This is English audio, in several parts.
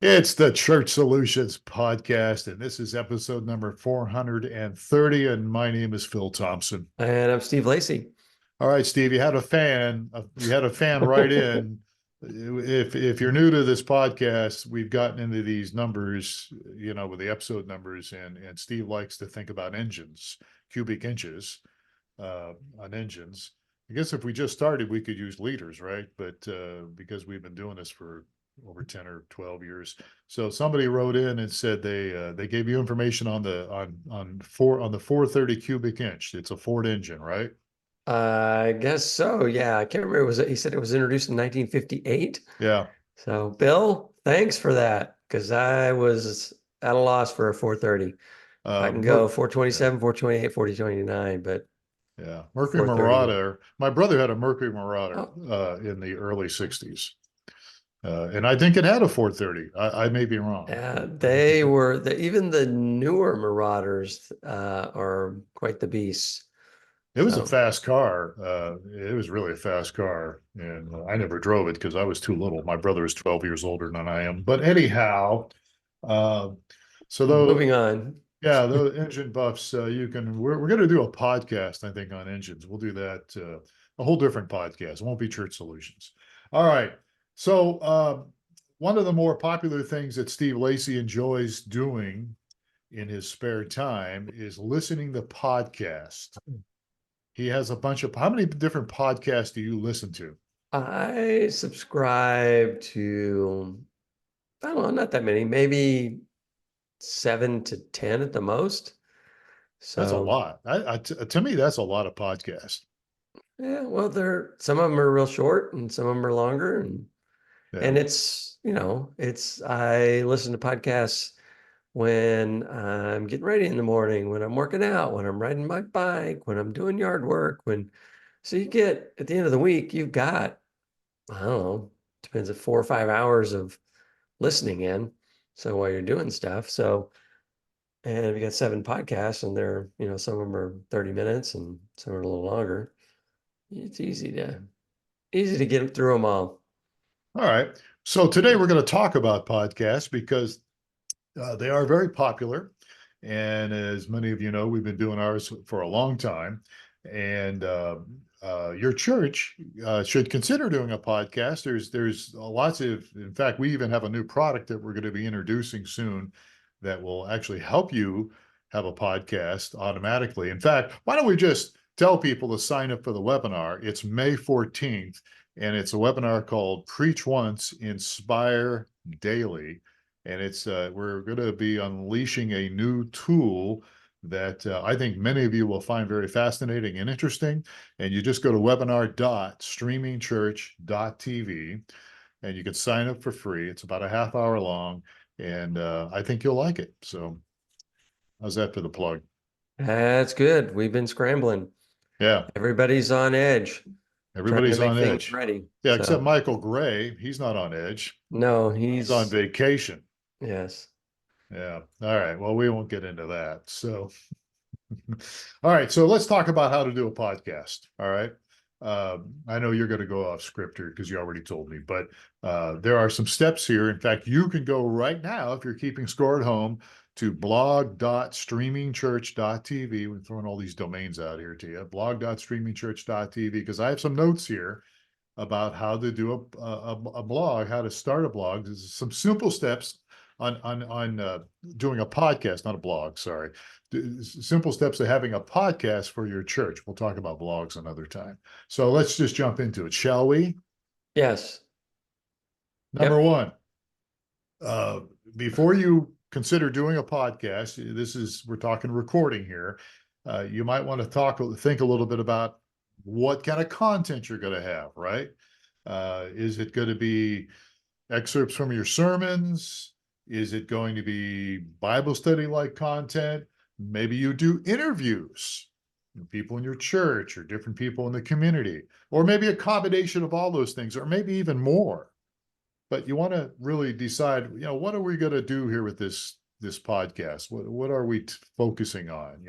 It's the Church Solutions Podcast, and this is episode number 430. And my name is Phil Thompson. And I'm Steve Lacy. All right, Steve, you had a fan write in. If you're new to this podcast, we've gotten into these numbers, with the episode numbers, and Steve likes to think about engines, cubic inches on engines. I guess if we just started, we could use liters, right? But because we've been doing this for over 10 or 12 years. So somebody wrote in and said they gave you information on the 430 cubic inch. It's a Ford engine, right? I guess so. Yeah, I can't remember. He said it was introduced in 1958. Yeah. So, Bill, thanks for that because I was at a loss for a 430. I can go Merc, yeah, 427, 428, 429, but yeah. Mercury 430. Marauder. My brother had a Mercury Marauder Oh, in the early 60s. And I think it had a 430. I may be wrong. yeah, I think it they did. were even the newer Marauders are quite the beasts. It was a So, fast car. It was really a fast car. And I never drove it because I was too little. My brother is 12 years older than I am. But anyhow, uh, so though, moving on. yeah, the engine buffs, we're going to do a podcast, I think, on engines. We'll do that, a whole different podcast. It won't be Church Solutions. All right. So, one of the more popular things that Steve Lacy enjoys doing in his spare time is listening to podcasts. He has a bunch of, how many different podcasts do you listen to? I subscribe to, I don't know, not that many, maybe 7 to 10 at the most. That's a So, lot. To me, that's a lot of podcasts. yeah, well, some of them are real short and some of them are longer. Yeah. And I listen to podcasts when I'm getting ready in the morning, when I'm working out, when I'm riding my bike, when I'm doing yard work, so you get, at the end of the week, you've got, I don't know, depends if 4 or 5 hours of listening in. So while you're doing stuff. And we got 7 podcasts and some of them are 30 minutes and some are a little longer. It's easy to get through them all. All right. So today we're going to talk about podcasts because they are very popular. And as many of you know, we've been doing ours for a long time. And your church should consider doing a podcast. There's lots of, in fact, we even have a new product that we're going to be introducing soon that will actually help you have a podcast automatically. In fact, why don't we just tell people to sign up for the webinar? It's May 14th, and it's a webinar called Preach Once, Inspire Daily. And we're going to be unleashing a new tool that I think many of you will find very fascinating and interesting. And you just go to webinar.streamingchurch.tv and you can sign up for free. It's about a half hour long, and I think you'll like it. So how's that for the plug? That's good. We've been scrambling. Yeah, Everybody's on edge, trying to everybody's make on things edge. ready. Yeah, except So, Michael Gray. He's not on edge. no, He's on vacation. yes. Yeah. All right. Well, we won't get into that. So, all right. So let's talk about how to do a podcast. All right. I know you're going to go off script here because you already told me, but there are some steps here. In fact, you can go right now if you're keeping score at home to blog.streamingchurch.tv. We're throwing all these domains out here to you. Blog.streamingchurch.tv because I have some notes here about how to do a blog, how to start a blog. There's some simple steps on doing a podcast, not a blog. Sorry, simple steps to having a podcast for your church. We'll talk about blogs another time. So let's just jump into it, shall we? Yes. Number Yep. one, uh, before you consider doing a podcast, we're talking recording here. You might want to think a little bit about what kind of content you're going to have, right? Is it going to be excerpts from your sermons? Is it going to be Bible study like content? Maybe you do interviews with people in your church or different people in the community, or maybe a combination of all those things, or maybe even more. But you want to really decide, what are we going to do here with this podcast? What are we focusing on?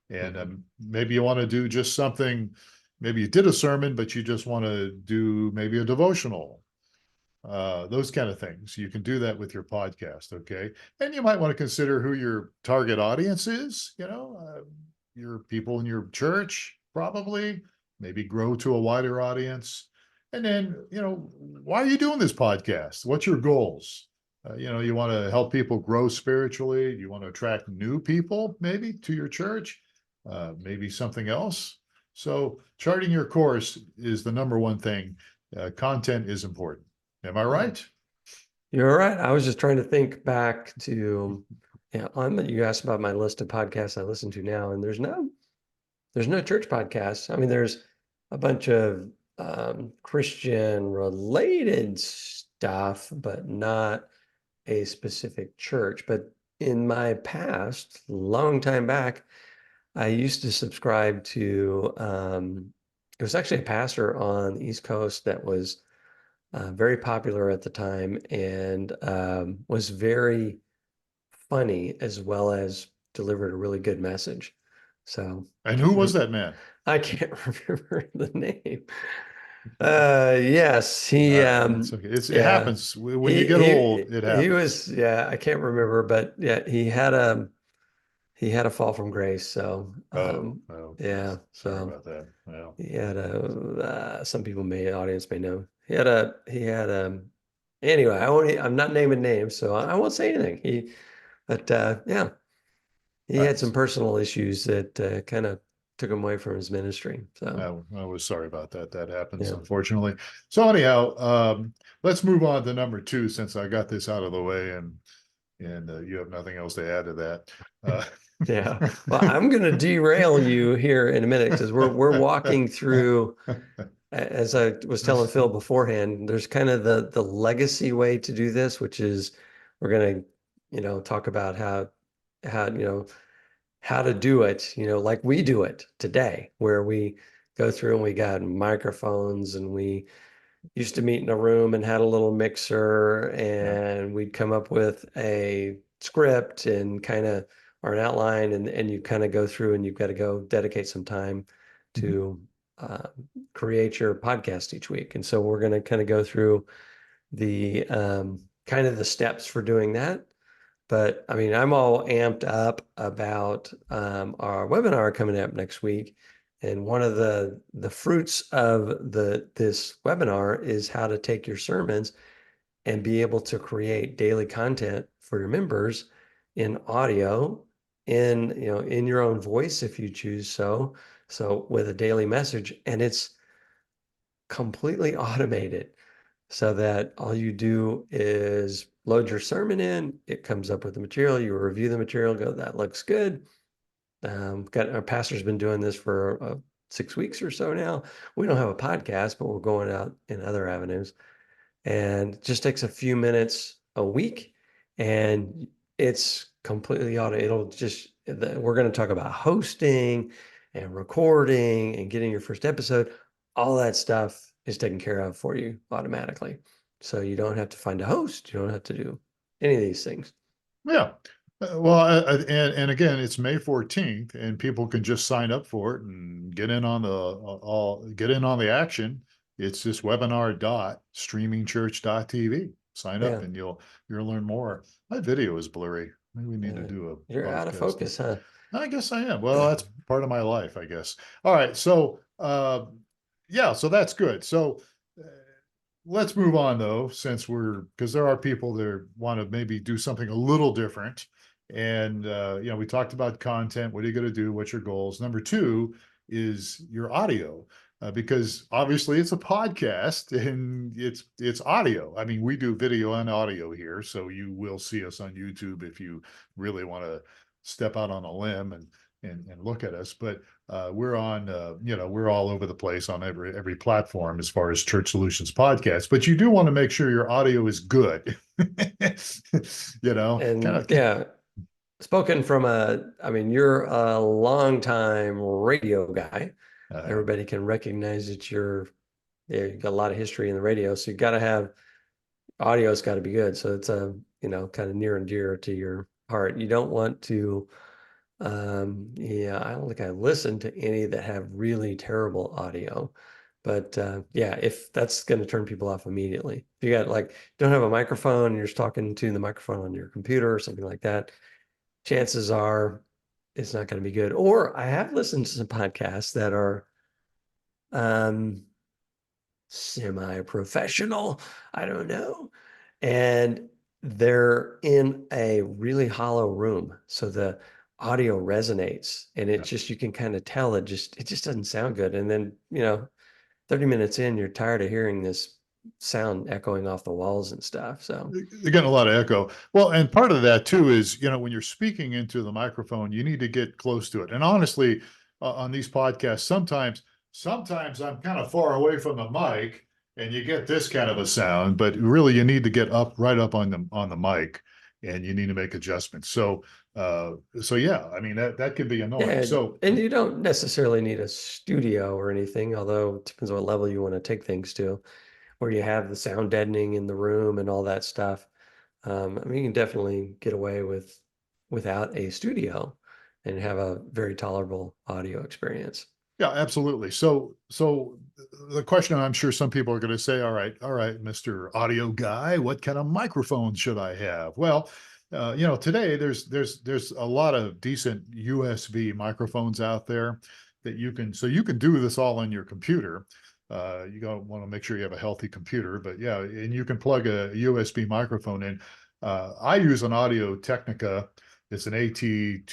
And Mhm. maybe you want to do just something. Maybe you did a sermon, but you just want to do maybe a devotional. those kind of things. You can do that with your podcast, okay? And you might want to consider who your target audience is, your people in your church, probably, maybe grow to a wider audience. And then, why are you doing this podcast? What's your goals? You want to help people grow spiritually. You want to attract new people, maybe to your church, maybe something else. So, charting your course is the number one thing. Content is important. Am I right? You're right. I was just trying to think back to, yeah, you asked about my list of podcasts I listen to now, and there's no church podcasts. I mean, there's a bunch of Christian related stuff, but not a specific church. But in my past, long time back, I used to subscribe to, it was actually a pastor on the East Coast that was very popular at the time and was very funny as well as delivered a really good message. So I And who can't was remember. that man? I can't remember the name. Yes, All right, it's okay. It yeah, happens when you he get he old. It he happens. was, yeah, I can't remember, but yeah, he had a fall from grace. So Oh, okay. yeah, Sorry so about that. Well, he had some people audience may know. He had anyway, I'm not naming names, so I won't say anything. But yeah, he all had right. some personal issues that kind of took him away from his ministry. So I was sorry about that. That happens, yeah, unfortunately. So anyhow, let's move on to number two, since I got this out of the way, and you have nothing else to add to that. Uh, yeah. Well, I'm going to derail you here in a minute because we're walking through. As I was telling Phil beforehand, there's kind of the legacy way to do this, which is we're going to, talk about how, how to do it, like we do it today, where we go through and we got microphones and we used to meet in a room and had a little mixer Yeah. and we'd come up with a script and kind of or an outline and you kind of go through and you've got to go dedicate some time Mhm. to uh, create your podcast each week. And so we're going to kind of go through the kind of the steps for doing that. But I mean, I'm all amped up about our webinar coming up next week. And one of the fruits of this webinar is how to take your sermons and be able to create daily content for your members in audio, in your own voice if you choose so. So with a daily message, and it's completely automated so that all you do is load your sermon in, it comes up with the material, you review the material, go, that looks good. Got our pastor's been doing this for 6 weeks or so now. We don't have a podcast, but we're going out in other avenues. And it just takes a few minutes a week and it's completely auto. We're going to talk about hosting and recording and getting your first episode. All that stuff is taken care of for you automatically. So you don't have to find a host. You don't have to do any of these things. Yeah. Well, and again, it's May 14th, and people can just sign up for it and get in on the action. It's this webinar.streamingchurch.tv. Sign up Yeah. and you'll learn more. My video is blurry. Maybe we need to do a You're out of podcast. focus, huh? I guess I am. Well, that's part of my life, I guess. All right. So, yeah, so that's good. So, uh, let's move on though, since because there are people that want to maybe do something a little different. And, we talked about content. What are you going to do? What's your goals? Number two is your audio. Because obviously it's a podcast and it's audio. I mean, we do video and audio here, so you will see us on YouTube if you really want to step out on a limb and look at us. But we're all over the place on every platform as far as Church Solutions podcast. But you do want to make sure your audio is good. Kind And of. yeah, spoken from I mean, you're a longtime radio guy. Uh, Everybody can recognize that yeah, you've got a lot of history in the radio. So you got to have audio's got to be good. So it's kind of near and dear to your heart. You don't want to, yeah, I don't think I listened to any that have really terrible audio, But yeah, if that's going to turn people off immediately. If you got like don't have a microphone and you're just talking to the microphone on your computer or something like that, chances are it's not going to be good. Or I have listened to some podcasts that are um, semi-professional. I don't know. And they're in a really hollow room. So the audio resonates and it Yeah. just, you can kind of tell it just doesn't sound good. And then, 30 minutes in, you're tired of hearing this sound echoing off the walls and stuff. So You're getting a lot of echo. Well, and part of that too is, when you're speaking into the microphone, you need to get close to it. And honestly, on these podcasts, sometimes I'm kind of far away from the mic, and you get this kind of a sound. But really, you need to get right up on the mic, and you need to make adjustments. So yeah, I mean that could be annoying. yeah, So and you don't necessarily need a studio or anything, although it depends on what level you want to take things to, where you have the sound deadening in the room and all that stuff. I mean, you can definitely get away without a studio and have a very tolerable audio experience. yeah, absolutely. So the question I'm sure some people are going to say, all right, Mr. Audio Guy, what kind of microphone should I have? Well, today there's a lot of decent USB microphones out there that you can do this all on your computer. You don't want to make sure you have a healthy computer, but yeah, and you can plug a USB microphone in. I use an Audio Technica. It's an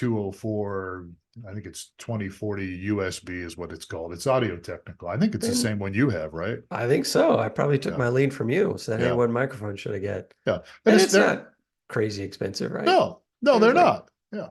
AT204. I think it's 2040 USB is what it's called. It's Audio Technical. I think it's the And same one you have, right? I think so. I probably took Yeah. my lead from you. Said, hey, Yeah. what microphone should I get? Yeah. And And it's it's there. not crazy expensive, right? No, It was they're like not. Yeah.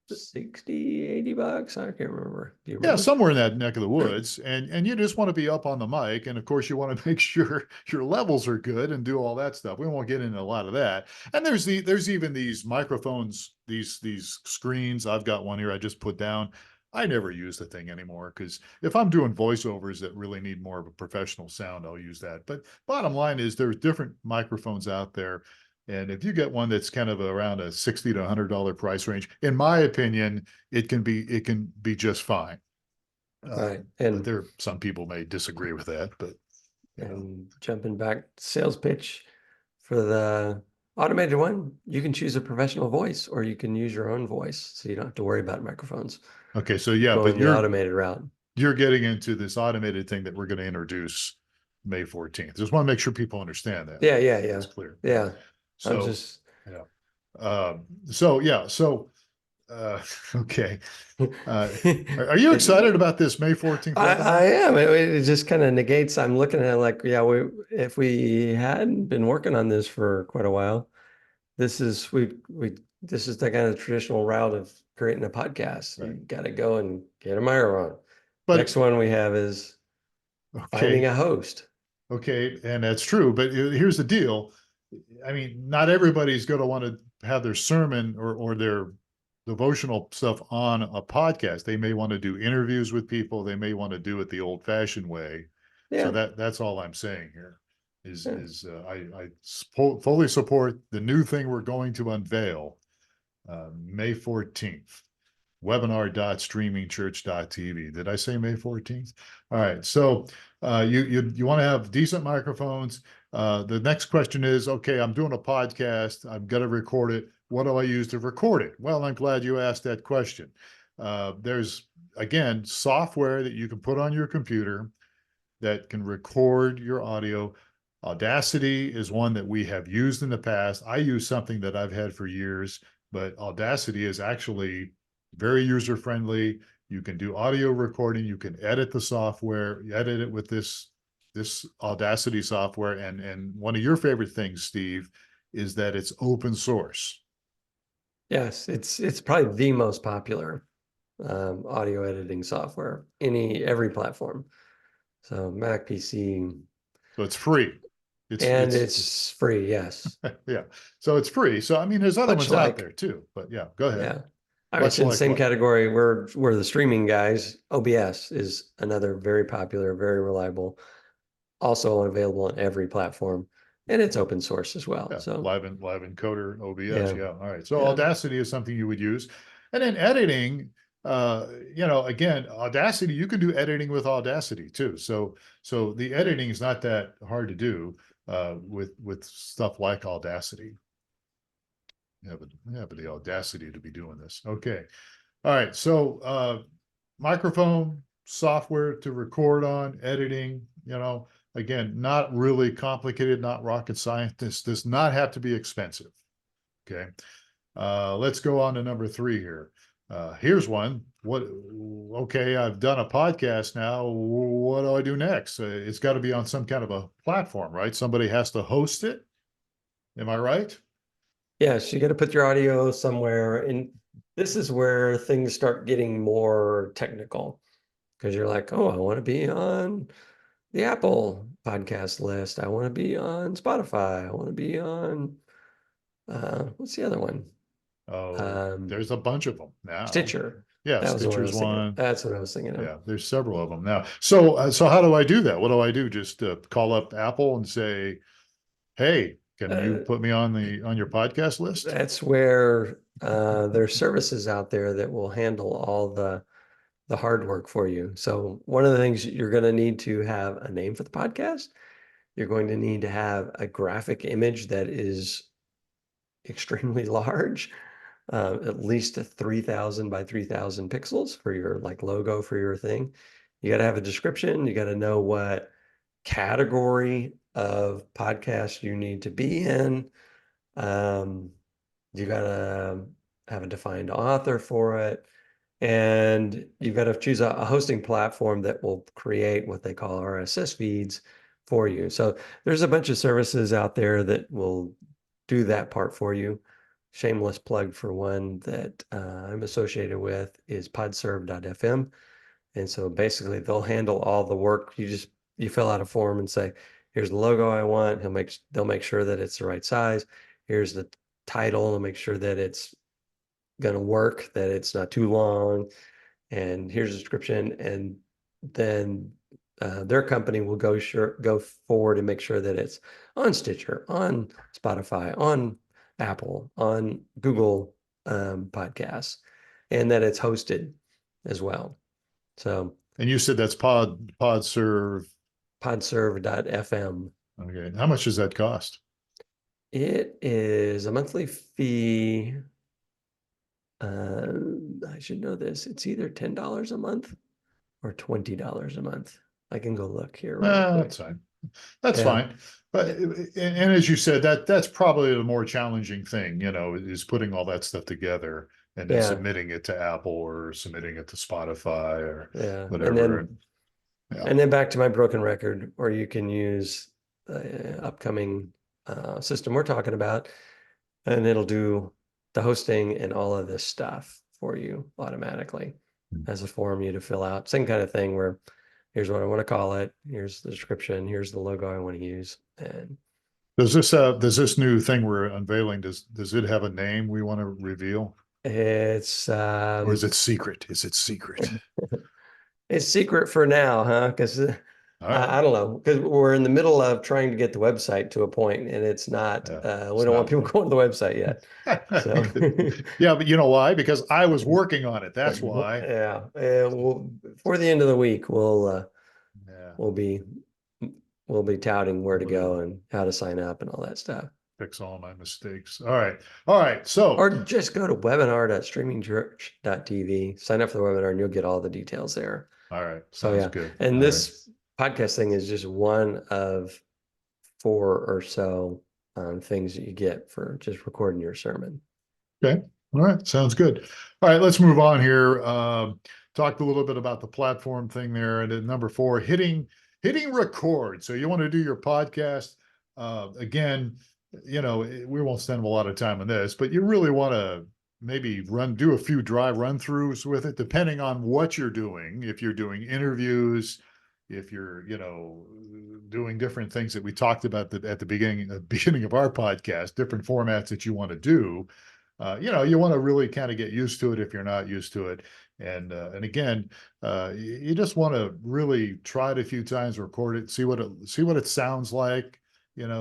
60, $80. I can't remember. Do you Yeah, remember? somewhere in that neck of the woods. And you just want to be up on the mic. And of course, you want to make sure your levels are good and do all that stuff. We won't get into a lot of that. And there's even these microphones, these screens. I've got one here I just put down. I never use the thing anymore because if I'm doing voiceovers that really need more of a professional sound, I'll use that. But bottom line is there's different microphones out there. And if you get one that's kind of around a $60 to $100 price range, in my opinion, it can be just fine. Right. But there, some people may disagree with that, but And jumping back sales pitch for the automated one, you can choose a professional voice or you can use your own voice. So you don't have to worry about microphones okay, so yeah, but going the automated route. you're getting into this automated thing that we're going to introduce May 14th. Just want to make sure people understand that. Yeah, yeah, yeah. It's clear. Yeah. I'm So just yeah. So yeah, so okay. Are you excited about this May 14th I webinar? am. It just kind of negates. I'm looking at it like, yeah, if we hadn't been working on this for quite a while, this is the kind of traditional route of creating a podcast. Right. You got to go and get a microphone. But Next one we have is finding okay, a host. okay, and that's true. But here's the deal. I mean, not everybody's going to want to have their sermon or their devotional stuff on a podcast. They may want to do interviews with people. They may want to do it the old-fashioned way. So Yeah. that's all I'm saying here. Yeah. I fully support the new thing we're going to unveil May 14th. Webinar.streamingchurch.tv. Did I say May 14th? All right. So you want to have decent microphones. The next question is, okay, I'm doing a podcast. I'm going to record it. What do I use to record it? Well, I'm glad you asked that question. There's, again, software that you can put on your computer that can record your audio. Audacity is one that we have used in the past. I use something that I've had for years, but Audacity is actually very user friendly. You can do audio recording. You can edit the software, edit it with this Audacity software. And one of your favorite things, Steve, is that it's open source. Yes, it's probably the most popular audio editing software, every platform. So Mac, PC, So it's free. and It's it's free. Yes, yeah. So it's free. So I mean, there's other much ones out like there too. But yeah, go ahead. yeah. All right, Much so in the like same what? category, we're the streaming guys. OBS is another very popular, very reliable, also available on every platform, and it's open source as well. Yeah, So live encoder OBS. yeah, Yeah. All right. So yeah, Audacity is something you would use. And then editing, again, Audacity, you can do editing with Audacity too. So the editing is not that hard to do with stuff like Audacity. But the audacity to be doing this. Okay. All right. So microphone software to record on, editing, again, not really complicated, not rocket science. This does not have to be expensive. Okay. Let's go on to number 3 here. Here's one. Okay, I've done a podcast now. What do I do next? It's got to be on some kind of a platform, right? Somebody has to host it. Am I right? Yes, you got to put your audio somewhere. And this is where things start getting more technical because you're like, oh, I want to be on the Apple podcast list. I want to be on Spotify. I want to be on, what's the other one? Oh, Um, there's a bunch of them now. Stitcher. Yeah, That was the one I Stitcher's was thinking of. one. That's what I was thinking of. Yeah, there's several of them now. So how do I do that? What do I do? Just call up Apple and say, "Hey, can you Uh, put me on your podcast list?" that's where there's services out there that will handle all the hard work for you. So one of the things you're going to need to have a name for the podcast. You're going to need to have a graphic image that is extremely large, at least 3,000 by 3,000 pixels for your like logo for your thing. You got to have a description. You got to know what category of podcast you need to be in. Um, you got to have a defined author for it. And you've got to choose a hosting platform that will create what they call RSS feeds for you. So there's a bunch of services out there that will do that part for you. Shameless plug for one that I'm associated with is podserve.fm. And so basically they'll handle all the work. You fill out a form and say, here's the logo I want. They'll make sure that it's the right size. Here's the title. They'll make sure that it's going to work, that it's not too long. And here's a description. And then their company will go forward and make sure that it's on Stitcher, on Spotify, on Apple, on Google Podcasts, and that it's hosted as well. So And you said that's PodServe. podserve.fm. Okay. How much does that cost? It is a monthly fee. I should know this. It's either $10 a month or $20 a month. I can go look here real quick. That's fine. That's Yeah. fine. But and as you said, that's probably the more challenging thing, is putting all that stuff together and then Yeah. submitting it to Apple or submitting it to Spotify or Yeah. whatever. Yeah. And then back to my broken record, or you can use the upcoming system we're talking about, and it'll do the hosting and all of this stuff for you automatically as a form you to fill out. Same kind of thing where here's what I want to call it, here's the description, here's the logo I want to use. And Does this new thing we're unveiling, does it have a name we want to reveal? it's Or is it secret? Is it secret? it's secret for now, huh? Because All right. I don't know, because we're in the middle of trying to get the website to a point, and it's not. Yeah, We it's don't want not. people going to the website yet. So Yeah, but you know why? Because I was working on it. That's why. yeah, before the end of the week, Yeah. we'll be we'll be touting where to go We'll and how to sign up and all that stuff. fix all my mistakes. All right. All right. So, Or just go to webinar.streamingchurch.tv, sign up for the webinar, and you'll get all the details there. all right. So Sounds yeah, good. and All right. this podcast thing is just one of 4 or so things that you get for just recording your sermon. Okay. All right. Sounds good. All right. Let's move on here. Talked a little bit about the platform thing there. And then number 4, hitting record. So you want to do your podcast. Again, we won't spend a lot of time on this, but you really want to maybe do a few dry run throughs with it, depending on what you're doing. If you're doing interviews, if you're, doing different things that we talked about at the beginning of our podcast, different formats that you want to do. You want to really kind of get used to it if you're not used to it. And again, you just want to really try it a few times, record it, see what it sounds like,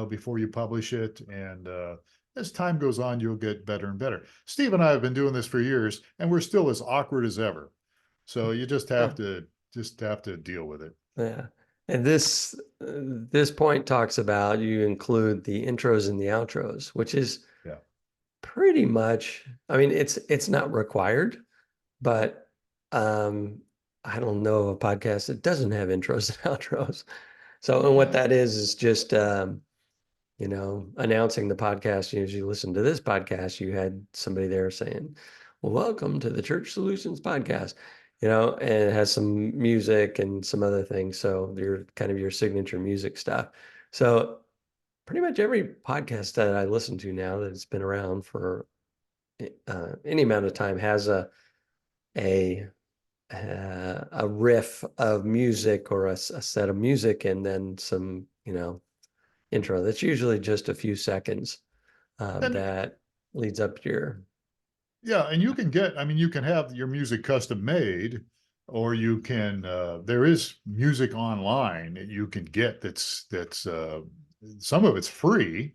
before you publish it. And as time goes on, you'll get better and better. Steve and I have been doing this for years, and we're still as awkward as ever. So you Yeah. just have to deal with it. Yeah. And this point talks about you include the intros and the outros, which is Yeah. pretty much, I mean, it's not required, but I don't know of a podcast that doesn't have intros and outros. So, and what Yeah. that is just announcing the podcast. As you listen to this podcast, you had somebody there saying, well, welcome to the Church Solutions podcast, and it has some music and some other things. So your kind of your signature music stuff. So pretty much every podcast that I listen to now that's been around for any amount of time has a a riff of music or a set of music and then some, intro. That's usually just a few seconds And that leads up to your. yeah, and you can get, I mean, you can have your music custom made, or you can, there is music online that you can get some of it's free,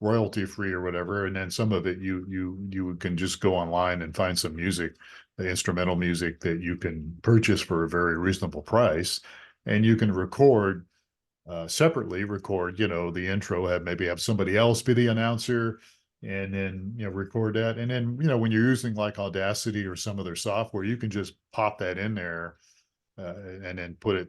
royalty free or whatever, and then some of it you can just go online and find some music, the instrumental music that you can purchase for a very reasonable price, and you can record separately, record the intro, have somebody else be the announcer, and then record that, and then when you're using like Audacity or some other software, you can just pop that in there, and then put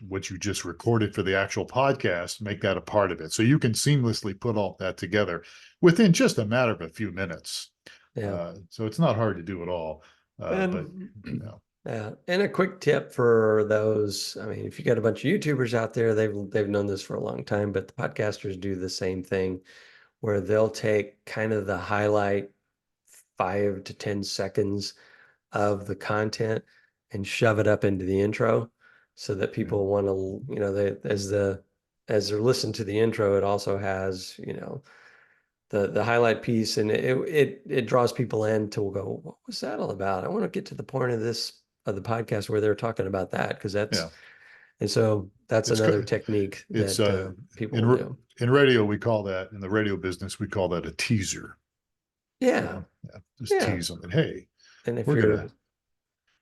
what you just recorded for the actual podcast, make that a part of it. So you can seamlessly put all that together within just a matter of a few minutes. Yeah. So it's not hard to do at all. But And yeah, yeah, and a quick tip for those. I mean, if you got a bunch of YouTubers out there, they've known this for a long time, but the podcasters do the same thing where they'll take kind of the highlight 5 to 10 seconds of the content and shove it up into the intro so that yeah, people want to, as they're listening to the intro, it also has, the highlight piece, and it draws people in to go, what was that all about? I want to get to the point of the podcast where they're talking about that, because yeah. and so that's It's another technique it's that people will in do. in radio we call that, in the radio business we call that a teaser. Yeah. So yeah, just Yeah. tease them. And hey, And if we're you're, gonna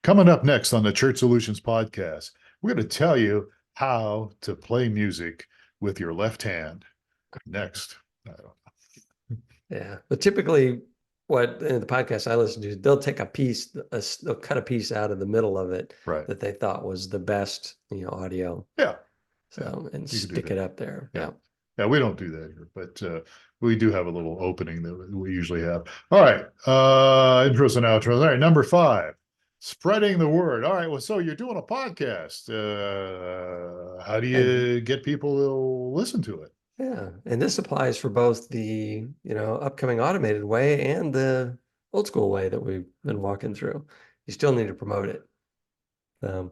coming up next on the Church Solutions podcast, we're gonna tell you how to play music with your left hand. Next. I don't yeah, but typically what in the podcast I listen to, they'll take a piece, they'll cut a piece out of the middle of it Right. that they thought was the best, audio. Yeah. Yeah. So, and You can do stick it that. up there. Yeah. Yeah. Yeah, we don't do that here, but we do have a little opening that we usually have. All right. Intros and outros. All right, number 5. Spreading the word. All right. Well, so you're doing a podcast. How do And you get people to listen to it? yeah, and this applies for both the, upcoming automated way and the old school way that we've been walking through. You still need to promote it. Um,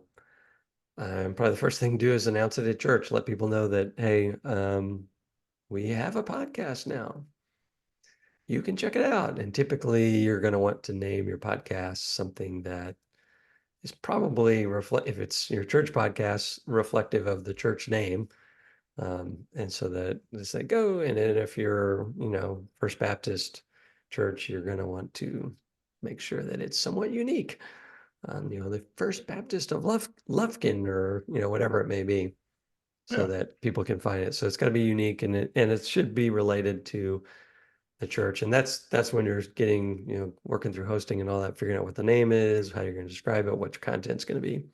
and probably the first thing to do is announce it at church, let people know that, hey, we have a podcast now. You can check it out. And typically you're going to want to name your podcast something that is probably if it's your church podcast, reflective of the church name. And so that they say go. And then if you're, First Baptist Church, you're going to want to make sure that it's somewhat unique. The First Baptist of Lufkin, or, whatever it may be, so Yeah. that people can find it. So it's got to be unique, and it should be related to the church. And that's when you're getting, working through hosting and all that, figuring out what the name is, how you're going to describe it, what your content's going to be,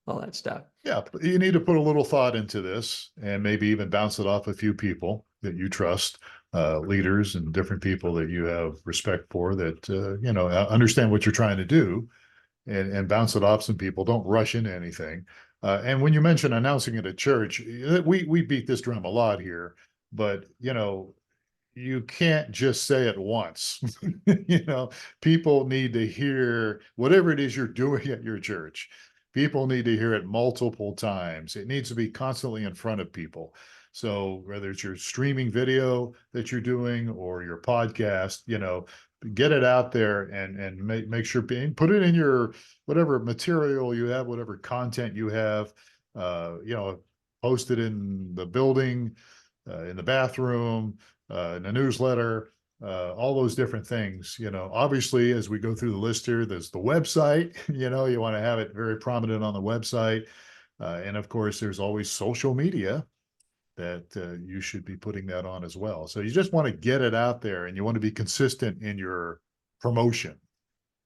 all that stuff. Yeah. You need to put a little thought into this and maybe even bounce it off a few people that you trust, leaders and different people that you have respect for, that, understand what you're trying to do, and bounce it off some people. Don't rush into anything. And when you mention announcing it at church, we beat this drum a lot here, but you can't just say it once. People need to hear whatever it is you're doing at your church. People need to hear it multiple times. It needs to be constantly in front of people. So whether it's your streaming video that you're doing or your podcast, get it out there, and make sure, put it in your whatever material you have, whatever content you have, post it in the building, in the bathroom, in a newsletter, all those different things. Obviously, as we go through the list here, there's the website. You want to have it very prominent on the website. And of course, there's always social media that you should be putting that on as well. So you just want to get it out there, and you want to be consistent in your promotion.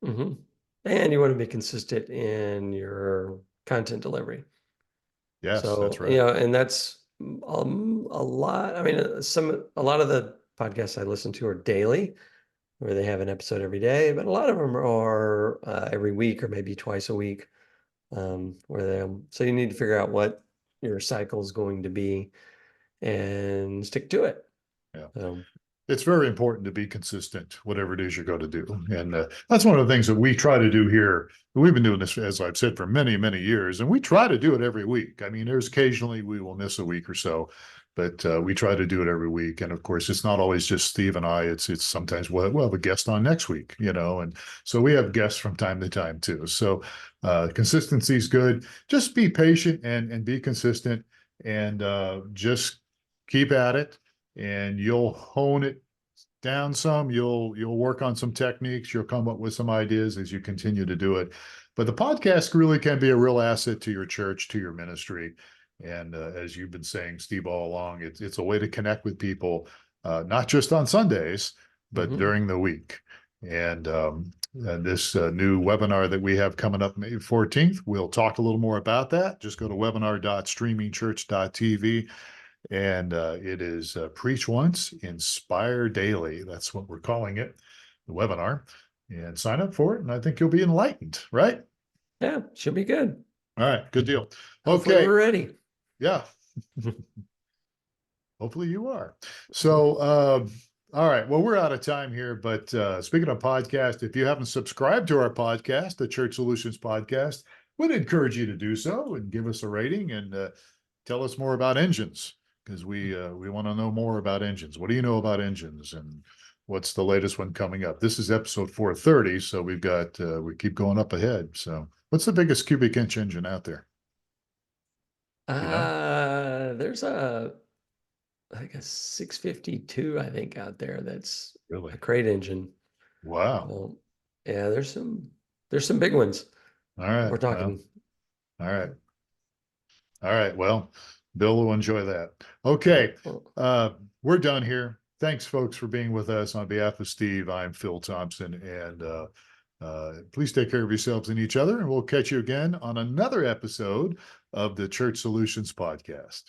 Mm-hmm. And you want to be consistent in your content delivery. Yes, So, that's right. and that's a lot. I mean, a lot of the podcasts I listen to are daily, where they have an episode every day, but a lot of them are every week or maybe twice a week. So you need to figure out what your cycle is going to be and stick to it. Yeah. So, It's very important to be consistent, whatever it is you're going to do. And that's one of the things that we try to do here. We've been doing this, as I've said, for many, many years, and we try to do it every week. I mean, there's occasionally we will miss a week or so, but we try to do it every week. And of course, it's not always just Steve and I. It's sometimes we'll have a guest on next week, and so we have guests from time to time too. So consistency is good. Just be patient and be consistent, and just keep at it, and you'll hone it down some. You'll work on some techniques. You'll come up with some ideas as you continue to do it. But the podcast really can be a real asset to your church, to your ministry. And as you've been saying, Steve, all along, it's a way to connect with people, not just on Sundays, but during the week. And this new webinar that we have coming up May 14th, we'll talk a little more about that. Just go to webinar.streamingchurch.tv. And it is Preach Once, Inspire Daily. That's what we're calling it, the webinar. And sign up for it, and I think you'll be enlightened, right? yeah, should be good. All right, good deal. Hopefully Okay. we're ready. Yeah. Hopefully you are. So, all right. Well, we're out of time here, but speaking of podcast, if you haven't subscribed to our podcast, the Church Solutions Podcast, we'd encourage you to do so and give us a rating and tell us more about engines, because we want to know more about engines. What do you know about engines, and what's the latest one coming up? This is episode 430, so we keep going up ahead. So, what's the biggest cubic inch engine out there? There's like a 652, I think, out there. That's Really? a crate engine. Wow. Well, yeah, there's some big ones. All right. We're talking. All right. All right. Well, Bill will enjoy that. Okay. We're done here. Thanks, folks, for being with us. On behalf of Steve, I'm Phil Thompson, and please take care of yourselves and each other, and we'll catch you again on another episode of the Church Solutions Podcast.